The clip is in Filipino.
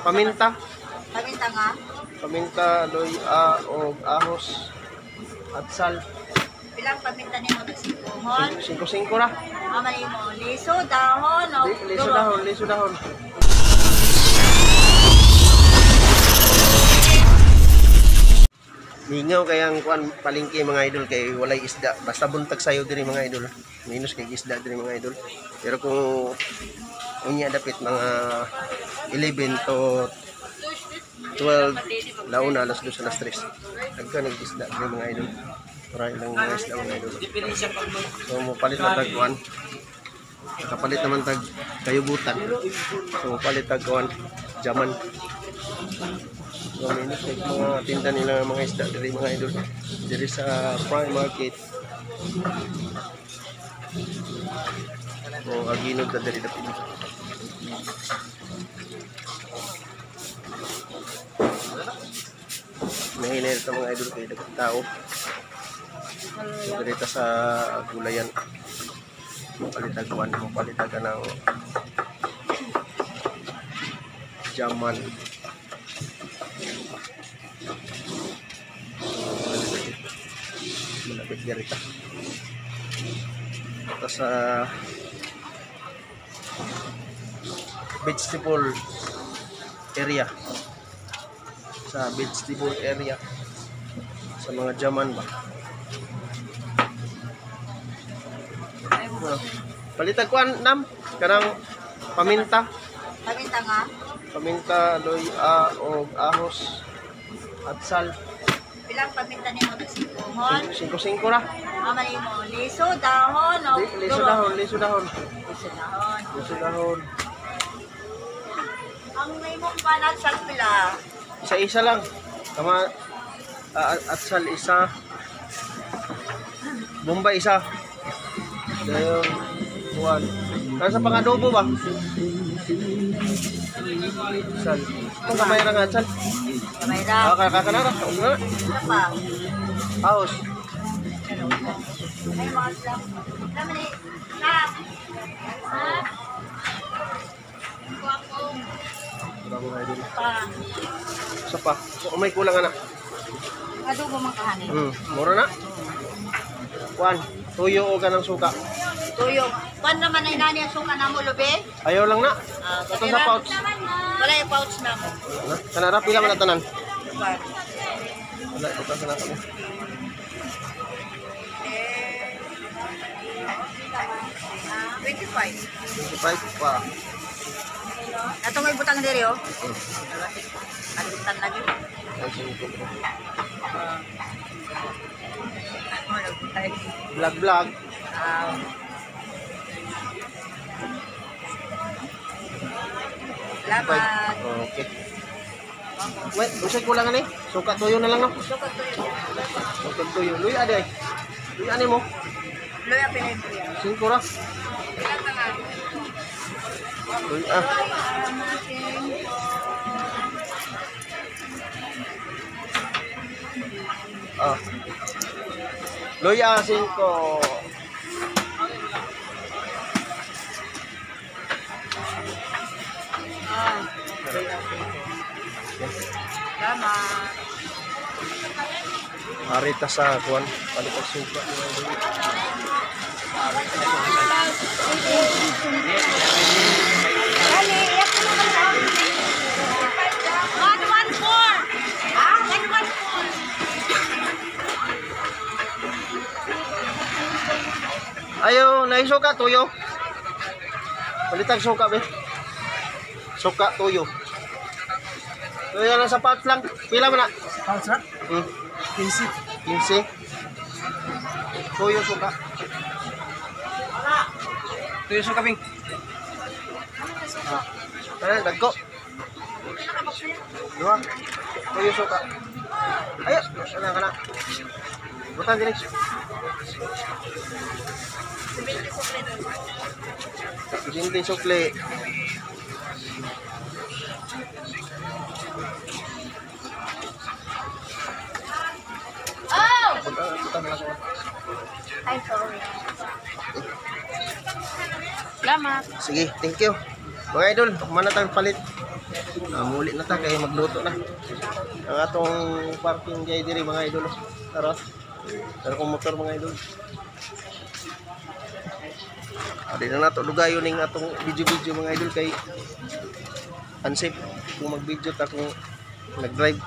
paminta. Paminta nga. Paminta, o ahos at sal. Pilang paminta ni mo na sikuhon. 5-5 ra. Mamay mo. Liso, dahon, o Liso dahon, liso dahon. Mingaw kayang kuan palengke mga idol kay walay isda. Basta buntag sayo diri mga idol. Minus kay isda diri mga idol. Pero kung unya dapit mga 11 to 12 launa alas 2 alas 3. Dagka nag-isda diri mga idol. Para ilang mga isda mga idol. So mo palit na tag kuan. Nakapalit naman tag kayubutan. So palit tag kuan jaman. So, minus mga tinda nila mga isda dari mga idol dari sa prime market. O aginod na dari dapit. Nahinir ito mga idol kayo dapat tao. So, dito sa gulayan mapalitagan ng jaman. Malapit garita. Ito sa vegetable area. Sa vegetable area. Sa mga jaman ba. Palitag kuan nam kanang paminta. Paminta nga. Paminta, o ahos at sal. Pilang paminta ni mo na sikuhon. 5-5 ra. Mamay mo. Liso, dahon, o Liso dahon, liso dahon. Liso, dahon. Liso dahon. Ang may mong panat sa pila. Isa-isa lang. Tama at sal isa. Bombay isa. Dayon kuan. Kaya sa pangadobo ba? Sal. Kung kamay ra nga sal. Kamay ra. Kakanara. Ano pa? Ahos. Ay, mga slam. Naman eh. Slam. Pa. Isa pa. May kulang anak. Adobo man kahanin. Mura na. Kuan. Tuyo o ganang suka. Tuyo. Pan naman ay nani ang suka na mo, Lobe? Ayaw lang na. Ito sa pouch. Wala yung pouch na mo. Kanara, pila man na tanan. Diba? Wala, ito sa natin. Eh, 25 pa. Ito may butang diri, oh. Alitan lagi. Vlog. Salamat. Okay. Wait, usay kulang ani. Suka tuyo na lang no. Suka tuyo. Suka tuyo. Luy ade. Luy ani mo. Luya pinay kuya. 5 ra. Luy Luya 5. Salamat. Arita sa kuan, palitan suka. Ayo, naisuka tuyo. Palitag suka be. Suka tuyo. Tuyo lang sa pouch lang. Pila man na? Pouch ra? 15. Tuyo suka. Tuyo sa kabing. Ano, dagko. Dua. Tuyo suka. Ayo, kana. Butang gini. 20 sukle. Oh! Ay, sorry. Salamat. Sige, thank you. Mga idol, mana tayong palit. Muli na ta kay magluto na. Ang atong parking jay diri mga idol. Tara. Tara kong motor mga idol. Adi na nato lugayon ning atong video-video mga idol kay unsafe kung mag-video ta kung nag-drive.